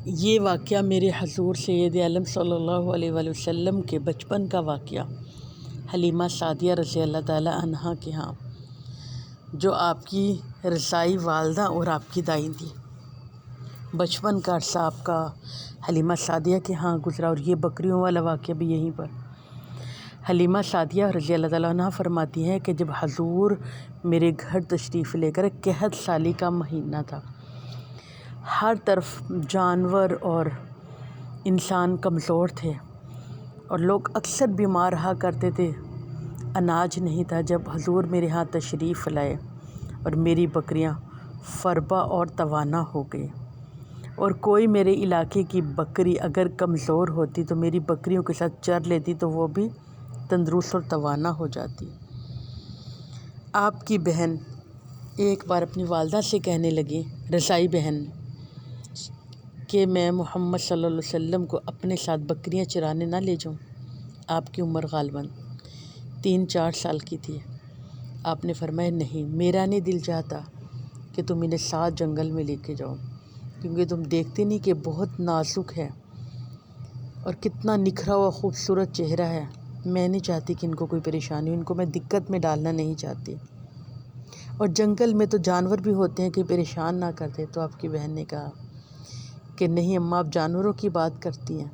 یہ واقعہ میرے حضور سید عالم صلی اللہ علیہ وآلہ وسلم کے بچپن کا واقعہ حلیمہ سعدیہ رضی اللہ تعالیٰ عنہا کے ہاں، جو آپ کی رضائی والدہ اور آپ کی دائی تھی، بچپن کا عرصہ آپ کا حلیمہ سعدیہ کے ہاں گزرا۔ اور یہ بکریوں والا واقعہ بھی یہیں پر حلیمہ سعدیہ رضی اللہ تعالیٰ عنہا فرماتی ہیں کہ جب حضور میرے گھر تشریف لے کر، قحط سالی کا مہینہ تھا، ہر طرف جانور اور انسان کمزور تھے اور لوگ اکثر بیمار رہا کرتے تھے، اناج نہیں تھا۔ جب حضور میرے ہاں تشریف لائے اور میری بکریاں فربا اور توانا ہو گئی، اور کوئی میرے علاقے کی بکری اگر کمزور ہوتی تو میری بکریوں کے ساتھ چر لیتی تو وہ بھی تندرست اور توانا ہو جاتی۔ آپ کی بہن ایک بار اپنی والدہ سے کہنے لگی، رضائی بہن، کہ میں محمد صلی اللہ علیہ وسلم کو اپنے ساتھ بکریاں چرانے نہ لے جاؤں۔ آپ کی عمر غالباً 3-4 سال کی تھی۔ آپ نے فرمایا، نہیں، میرا نہیں دل چاہتا کہ تم انہیں ساتھ جنگل میں لے کے جاؤ، کیونکہ تم دیکھتے نہیں کہ بہت نازک ہے اور کتنا نکھرا ہوا خوبصورت چہرہ ہے۔ میں نہیں چاہتی کہ ان کو کوئی پریشانی ہو، ان کو میں دقت میں ڈالنا نہیں چاہتی، اور جنگل میں تو جانور بھی ہوتے ہیں کہ پریشان نہ کرتے۔ تو آپ کی بہن نے کہا کہ نہیں اماں، آپ جانوروں کی بات کرتی ہیں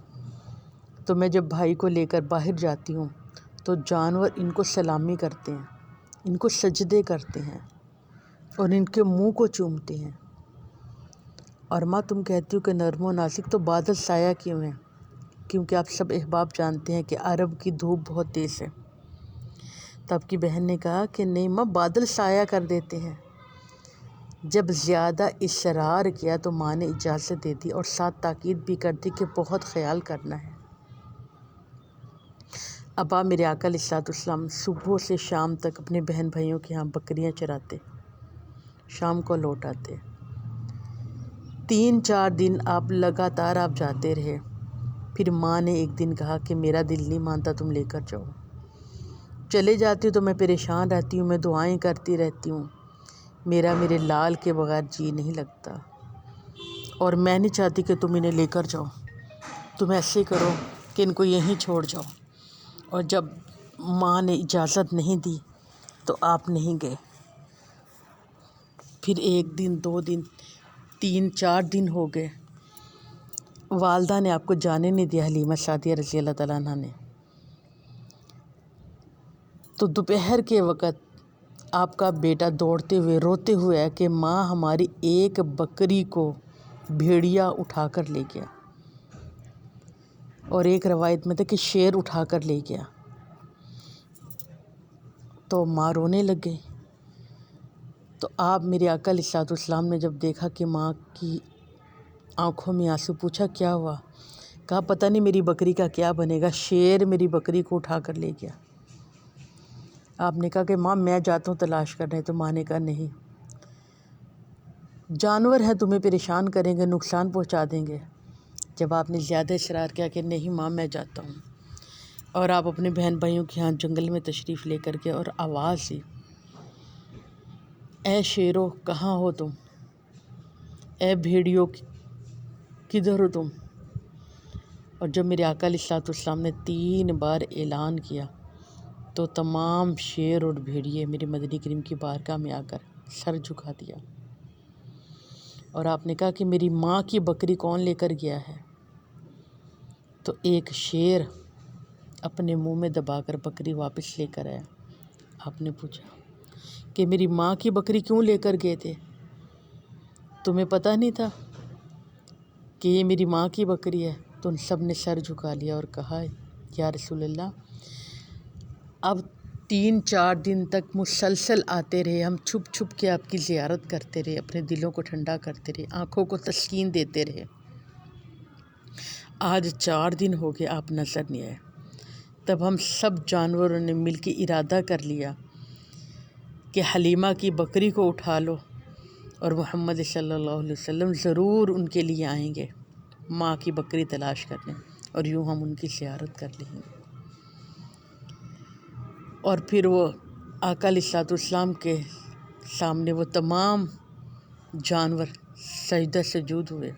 تو میں جب بھائی کو لے کر باہر جاتی ہوں تو جانور ان کو سلامی کرتے ہیں، ان کو سجدے کرتے ہیں اور ان کے منہ کو چومتے ہیں۔ اور ماں، تم کہتی ہو کہ نرم و نازک، تو بادل سایہ کیوں ہیں؟ کیونکہ آپ سب احباب جانتے ہیں کہ عرب کی دھوپ بہت تیز ہے۔ تو آپ کی بہن نے کہا کہ نہیں ماں، بادل سایہ کر دیتے ہیں۔ جب زیادہ اصرار کیا تو ماں نے اجازت دے دی اور ساتھ تاکید بھی کر دی کہ بہت خیال کرنا ہے۔ اب آپ میرے آقا علیہ السلام صبح سے شام تک اپنے بہن بھائیوں کے ہاں بکریاں چراتے، شام کو لوٹ آتے۔ 3-4 دن آپ لگاتار آپ جاتے رہے۔ پھر ماں نے ایک دن کہا کہ میرا دل نہیں مانتا، تم لے کر جاؤ۔ چلے جاتی ہوں تو میں پریشان رہتی ہوں، میں دعائیں کرتی رہتی ہوں، میرے لال کے بغیر جی نہیں لگتا، اور میں نہیں چاہتی کہ تم انہیں لے کر جاؤ۔ تم ایسے کرو کہ ان کو یہیں چھوڑ جاؤ۔ اور جب ماں نے اجازت نہیں دی تو آپ نہیں گئے۔ پھر 1 دن 2 دن 3-4 دن ہو گئے، والدہ نے آپ کو جانے نہیں دیا، حلیمہ سعدیہ رضی اللہ تعالیٰ عنہ نے۔ تو دوپہر کے وقت آپ کا بیٹا دوڑتے ہوئے روتے ہوئے ہے کہ ماں، ہماری ایک بکری کو بھیڑیا اٹھا کر لے گیا، اور ایک روایت میں تھا کہ شیر اٹھا کر لے گیا۔ تو ماں رونے لگ گئی۔ تو آپ میرے آقا علیہ السلام نے جب دیکھا کہ ماں کی آنکھوں میں آنسو، پوچھا کیا ہوا؟ کہا پتہ نہیں میری بکری کا کیا بنے گا، شیر میری بکری کو اٹھا کر لے گیا۔ آپ نے کہا کہ ماں میں جاتا ہوں تلاش کرنے۔ تو ماں نے کہا نہیں، جانور ہیں، تمہیں پریشان کریں گے، نقصان پہنچا دیں گے۔ جب آپ نے زیادہ اصرار کیا کہ نہیں ماں میں جاتا ہوں، اور آپ اپنے بہن بھائیوں کے ہاں جنگل میں تشریف لے کر کے، اور آواز دی، اے شیرو کہاں ہو تم؟ اے بھیڑیو کدھر ہو تم؟ اور جب میرے آقا علیہ السلام نے 3 بار اعلان کیا تو تمام شیر اور بھیڑیے میرے مدنی کریم کی بارگاہ میں آ کر سر جھکا دیا، اور آپ نے کہا کہ میری ماں کی بکری کون لے کر گیا ہے؟ تو ایک شیر اپنے منہ میں دبا کر بکری واپس لے کر آیا۔ آپ نے پوچھا کہ میری ماں کی بکری کیوں لے کر گئے تھے؟ تمہیں پتہ نہیں تھا کہ یہ میری ماں کی بکری ہے؟ تو ان سب نے سر جھکا لیا اور کہا، یا رسول اللہ، اب 3-4 دن تک مسلسل آتے رہے، ہم چھپ چھپ کے آپ کی زیارت کرتے رہے، اپنے دلوں کو ٹھنڈا کرتے رہے، آنکھوں کو تسکین دیتے رہے۔ آج 4 دن ہو گئے، آپ نظر نہیں آئے۔ تب ہم سب جانوروں نے مل کے ارادہ کر لیا کہ حلیمہ کی بکری کو اٹھا لو، اور محمد صلی اللہ علیہ وسلم ضرور ان کے لیے آئیں گے ماں کی بکری تلاش کرنے، اور یوں ہم ان کی زیارت کر لیں گے۔ اور پھر وہ آقا علیہ السلام کے سامنے وہ تمام جانور سجدہ سجود ہوئے،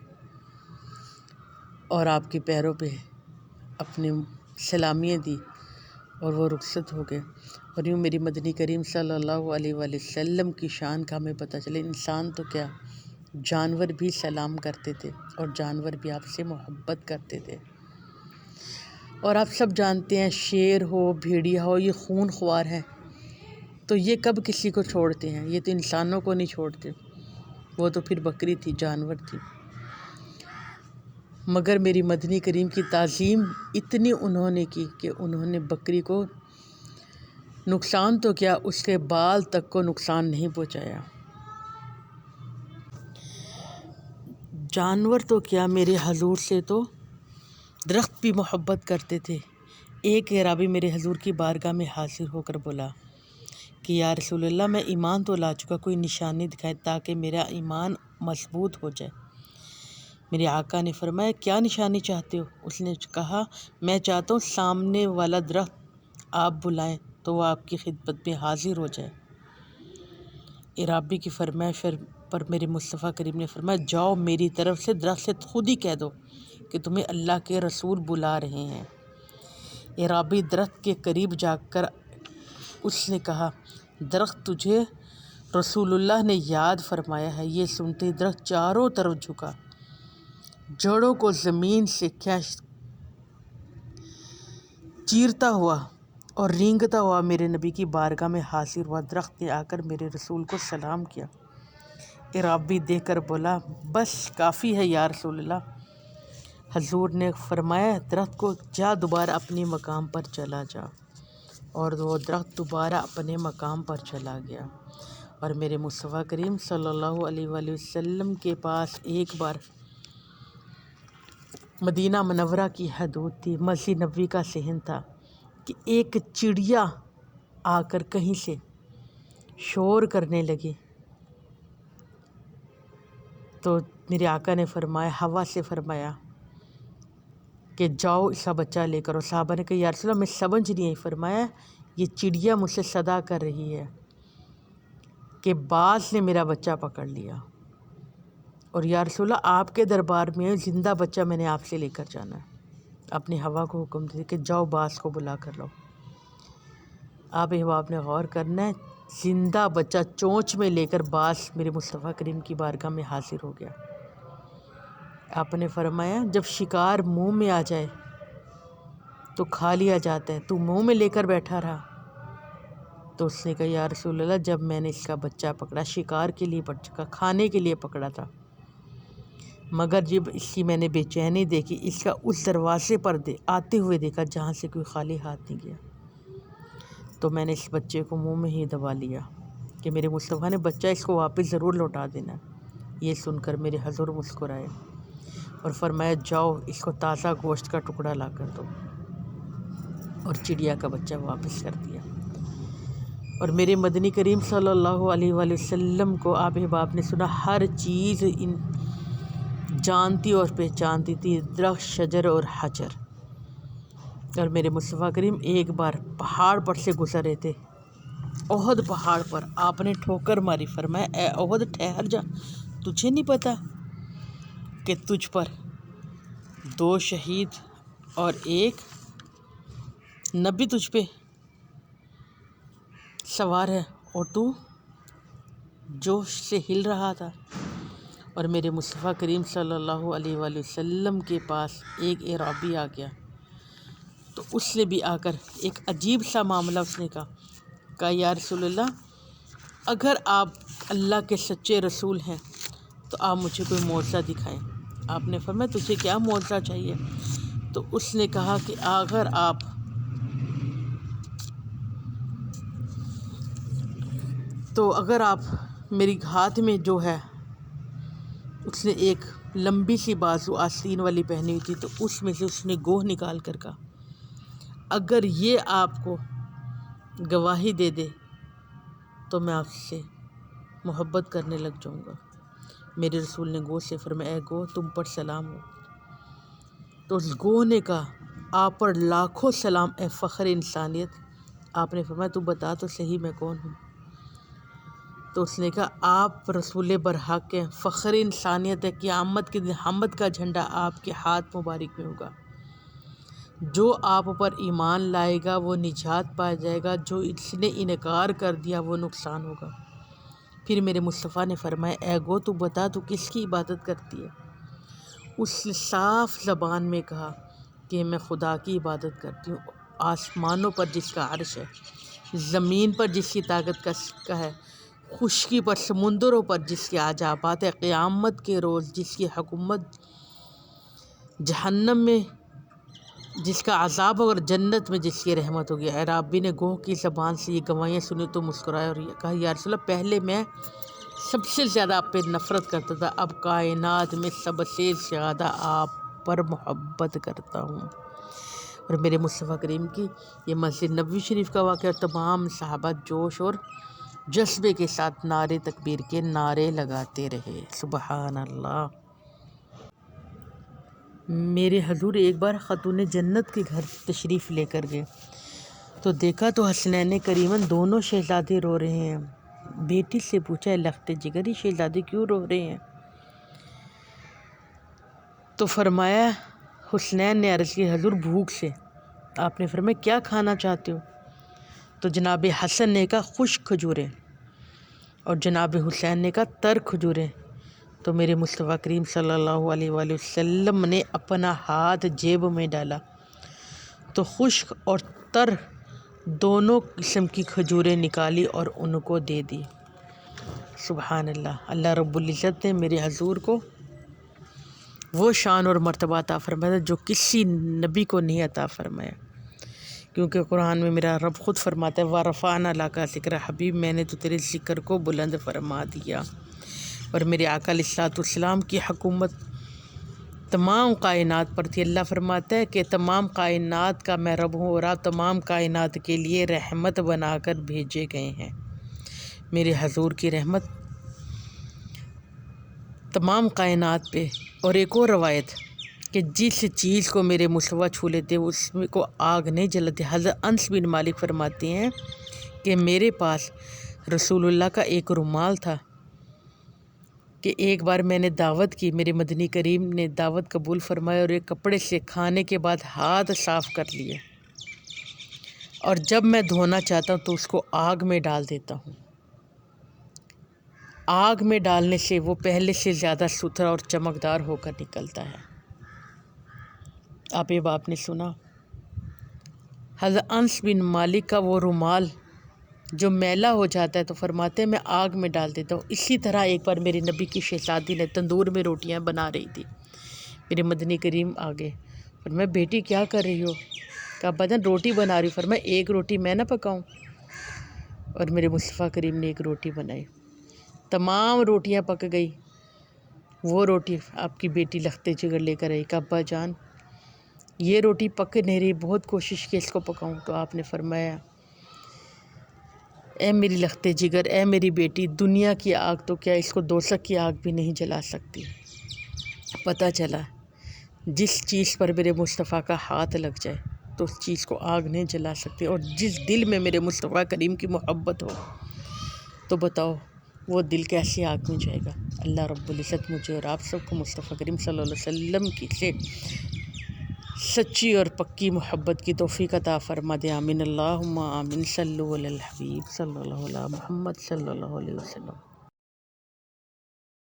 اور آپ کے پیروں پہ اپنی سلامیاں دی اور وہ رخصت ہو گئے۔ اور یوں میری مدنی کریم صلی اللہ علیہ وآلہ وسلم کی شان کا ہمیں پتہ چلے، انسان تو کیا جانور بھی سلام کرتے تھے اور جانور بھی آپ سے محبت کرتے تھے۔ اور آپ سب جانتے ہیں شیر ہو بھیڑیا ہو یہ خون خوار ہیں، تو یہ کب کسی کو چھوڑتے ہیں؟ یہ تو انسانوں کو نہیں چھوڑتے، وہ تو پھر بکری تھی، جانور تھی۔ مگر میری مدنی کریم کی تعظیم اتنی انہوں نے کی کہ انہوں نے بکری کو نقصان تو کیا، اس کے بال تک کو نقصان نہیں پہنچایا۔ جانور تو کیا میرے حضور سے تو درخت بھی محبت کرتے تھے۔ ایک اعرابی میرے حضور کی بارگاہ میں حاضر ہو کر بولا کہ یا رسول اللہ، میں ایمان تو لا چکا، کوئی نشانی دکھائے تاکہ میرا ایمان مضبوط ہو جائے۔ میرے آقا نے فرمایا کیا نشانی چاہتے ہو؟ اس نے کہا میں چاہتا ہوں سامنے والا درخت آپ بلائیں تو وہ آپ کی خدمت میں حاضر ہو جائے۔ اعرابی کی فرمائش پر میرے مصطفیٰ کریم نے فرمایا جاؤ میری طرف سے درخت سے خود ہی کہہ دو کہ تمہیں اللہ کے رسول بلا رہے ہیں۔ اعرابی درخت کے قریب جا کر اس نے کہا درخت تجھے رسول اللہ نے یاد فرمایا ہے۔ یہ سنتے ہی درخت چاروں طرف جھکا، جڑوں کو زمین سے چیرتا ہوا اور رینگتا ہوا میرے نبی کی بارگاہ میں حاضر ہوا۔ درخت نے آ کر میرے رسول کو سلام کیا۔ اعرابی دیکھ کر بولا بس کافی ہے یا رسول اللہ۔ حضور نے فرمایا درخت کو جا دوبارہ اپنے مقام پر چلا جا، اور وہ درخت دوبارہ اپنے مقام پر چلا گیا۔ اور میرے مصطفیٰ کریم صلی اللہ علیہ وآلہ وسلم کے پاس ایک بار مدینہ منورہ کی حدود تھی، مسجد نبوی کا صحن تھا کہ ایک چڑیا آ کر کہیں سے شور کرنے لگی، تو میرے آقا نے فرمایا ہوا سے فرمایا کہ جاؤ اس کا بچہ لے کر۔ اور صحابہ نے کہا یا رسول اللہ میں سمجھ نہیں آئی۔ فرمایا یہ چڑیا مجھ سے صدا کر رہی ہے کہ باز نے میرا بچہ پکڑ لیا، اور یا رسول اللہ آپ کے دربار میں زندہ بچہ میں نے آپ سے لے کر جانا ہے۔ اپنی ہوا کو حکم دے کہ جاؤ باز کو بلا کر لاؤ۔ آپ احباب نے غور کرنا ہے، زندہ بچہ چونچ میں لے کر باز میرے مصطفیٰ کریم کی بارگاہ میں حاضر ہو گیا۔ آپ نے فرمایا جب شکار منہ میں آ جائے تو کھا لیا جاتا ہے، تو منہ میں لے کر بیٹھا رہا۔ تو اس نے کہا یا رسول اللہ جب میں نے اس کا بچہ پکڑا شکار کے لیے پکڑا، کھانے کے لیے پکڑا تھا، مگر جب اس کی میں نے بے چینی دیکھی، اس کا اس دروازے پر آتے ہوئے دیکھا جہاں سے کوئی خالی ہاتھ نہیں گیا، تو میں نے اس بچے کو منہ میں ہی دبا لیا کہ میرے مصطفیٰ نے بچہ اس کو واپس ضرور لوٹا دینا۔ یہ سن کر میرے حضور مسکرائے اور فرمایا جاؤ اس کو تازہ گوشت کا ٹکڑا لا کر دو، اور چڑیا کا بچہ واپس کر دیا۔ اور میرے مدنی کریم صلی اللہ علیہ وآلہ وسلم کو آپ احباب نے سنا ہر چیز جانتی اور پہچانتی تھی، درخت شجر اور حجر۔ اور میرے مصطفیٰ کریم ایک بار پہاڑ پر سے گزر رہے تھے، احد پہاڑ پر آپ نے ٹھوکر ماری، فرمایا اے احد ٹھہر جا، تجھے نہیں پتا کہ تجھ پر 2 شہید اور 1 نبی تجھ پہ سوار ہے اور تو جوش سے ہل رہا تھا۔ اور میرے مصطفیٰ کریم صلی اللہ علیہ وآلہ وسلم کے پاس ایک اعرابی آ گیا، تو اس نے بھی آ کر ایک عجیب سا معاملہ اس نے کہا یا رسول اللہ اگر آپ اللہ کے سچے رسول ہیں تو آپ مجھے کوئی معجزہ دکھائیں۔ آپ نے فرمایا تجھے کیا معجزہ چاہیے؟ تو اس نے کہا کہ اگر آپ میری ہاتھ میں جو ہے، اس نے ایک لمبی سی بازو آستین والی پہنی ہوئی تھی، تو اس میں سے اس نے گوہ نکال کر کہا اگر یہ آپ کو گواہی دے دے تو میں آپ سے محبت کرنے لگ جاؤں گا۔ میرے رسول نے گوہ سے فرمایا اے گوہ تم پر سلام ہو۔ تو اس گوہ نے کہا آپ پر لاکھوں سلام اے فخر انسانیت۔ آپ نے فرمایا تو بتا تو صحیح میں کون ہوں؟ تو اس نے کہا آپ رسول برحق ہیں، فخر انسانیت ہے، قیامت کے دن حمد کا جھنڈا آپ کے ہاتھ مبارک میں ہوگا، جو آپ پر ایمان لائے گا وہ نجات پا جائے گا، جو اس نے انکار کر دیا وہ نقصان ہوگا۔ پھر میرے مصطفیٰ نے فرمایا اے گو تو بتا تو کس کی عبادت کرتی ہے؟ اس نے صاف زبان میں کہا کہ میں خدا کی عبادت کرتی ہوں، آسمانوں پر جس کا عرش ہے، زمین پر جس کی طاقت کا ہے، خشکی پر سمندروں پر جس کے عجائبات ہے، قیامت کے روز جس کی حکومت، جہنم میں جس کا عذاب ہو اور جنت میں جس کی رحمت ہوگی۔ اعرابی نے گوہ کی زبان سے یہ گواہیاں سنی تو مسکرایا اور یہ کہا یا رسول اللہ پہلے میں سب سے زیادہ آپ پہ نفرت کرتا تھا، اب کائنات میں سب سے زیادہ آپ پر محبت کرتا ہوں۔ اور میرے مصطفیٰ کریم کی یہ مسجد نبوی شریف کا واقعہ، اور تمام صحابہ جوش اور جذبے کے ساتھ نعرے تکبیر کے نعرے لگاتے رہے۔ سبحان اللہ۔ میرے حضور ایک بار خاتون جنت کے گھر تشریف لے کر گئے تو دیکھا تو حسنین کریمن دونوں شہزادے رو رہے ہیں۔ بیٹی سے پوچھا لخت جگر یہ شہزادے کیوں رو رہے ہیں؟ تو فرمایا حسنین نے عرض کی حضور بھوک سے۔ آپ نے فرمایا کیا کھانا چاہتے ہو؟ تو جناب حسن نے کہا خشک کھجوریں، اور جناب حسین نے کہا تر کھجوریں۔ تو میرے مصطفیٰ کریم صلی اللہ علیہ وآلہ وسلم نے اپنا ہاتھ جیب میں ڈالا تو خشک اور تر دونوں قسم کی کھجوریں نکالی اور ان کو دے دی۔ سبحان اللہ۔ اللہ رب العزت نے میرے حضور کو وہ شان اور مرتبہ عطا فرمایا جو کسی نبی کو نہیں عطا فرمایا، کیونکہ قرآن میں میرا رب خود فرماتا ہے وَرَفَعْنَا لَكَ ذِكْرَكَ حبیب میں نے تو تیرے ذکر کو بلند فرما دیا۔ اور میرے آقا علیہ الصلوۃ والسلام کی حکومت تمام کائنات پر تھی۔ اللہ فرماتا ہے کہ تمام کائنات کا میں رب ہوں اور آپ تمام کائنات کے لیے رحمت بنا کر بھیجے گئے ہیں۔ میرے حضور کی رحمت تمام کائنات پہ۔ اور ایک اور روایت کہ جس چیز کو میرے مصطفیٰ چھو لیتے اس کو آگ نہیں جلاتے۔ حضرت انس بن مالک فرماتے ہیں کہ میرے پاس رسول اللہ کا ایک رومال تھا کہ ایک بار میں نے دعوت کی، میرے مدنی کریم نے دعوت قبول فرمایا اور ایک کپڑے سے کھانے کے بعد ہاتھ صاف کر لیے، اور جب میں دھونا چاہتا ہوں تو اس کو آگ میں ڈال دیتا ہوں۔ آگ میں ڈالنے سے وہ پہلے سے زیادہ ستھرا اور چمکدار ہو کر نکلتا ہے۔ آپ یہ آپ نے سنا حضرت انس بن مالک کا وہ رومال جو میلا ہو جاتا ہے تو فرماتے ہیں میں آگ میں ڈال دیتا ہوں۔ اسی طرح ایک بار میرے نبی کی شہزادی نے تندور میں روٹیاں بنا رہی تھی، میرے مدنی کریم آگے فرمایا بیٹی کیا کر رہی ہو؟ کہا بدن روٹی بنا رہی ہوں۔ فرمایا ایک روٹی میں نہ پکاؤں؟ اور میرے مصطفیٰ کریم نے ایک روٹی بنائی، تمام روٹیاں پک گئی، وہ روٹی آپ کی بیٹی لخت جگر لے کر آئی۔ کہا ابا جان یہ روٹی پک نہیں رہی، بہت کوشش کی اس کو پکاؤں۔ تو آپ نے فرمایا اے میری لخت جگر، اے میری بیٹی، دنیا کی آگ تو کیا اس کو دوزخ کی آگ بھی نہیں جلا سکتی۔ پتہ چلا جس چیز پر میرے مصطفیٰ کا ہاتھ لگ جائے تو اس چیز کو آگ نہیں جلا سکتی، اور جس دل میں میرے مصطفیٰ کریم کی محبت ہو تو بتاؤ وہ دل کیسے آگ میں جائے گا۔ اللہ رب العزت مجھے اور آپ سب کو مصطفیٰ کریم صلی اللہ علیہ وسلم کی سے سچی اور پکی محبت کی توفیق عطا فرما دے۔ آمین اللہم آمین۔ صلو علی الحبیب صلی اللہ علیہ محمد صلی اللہ علیہ وسلم۔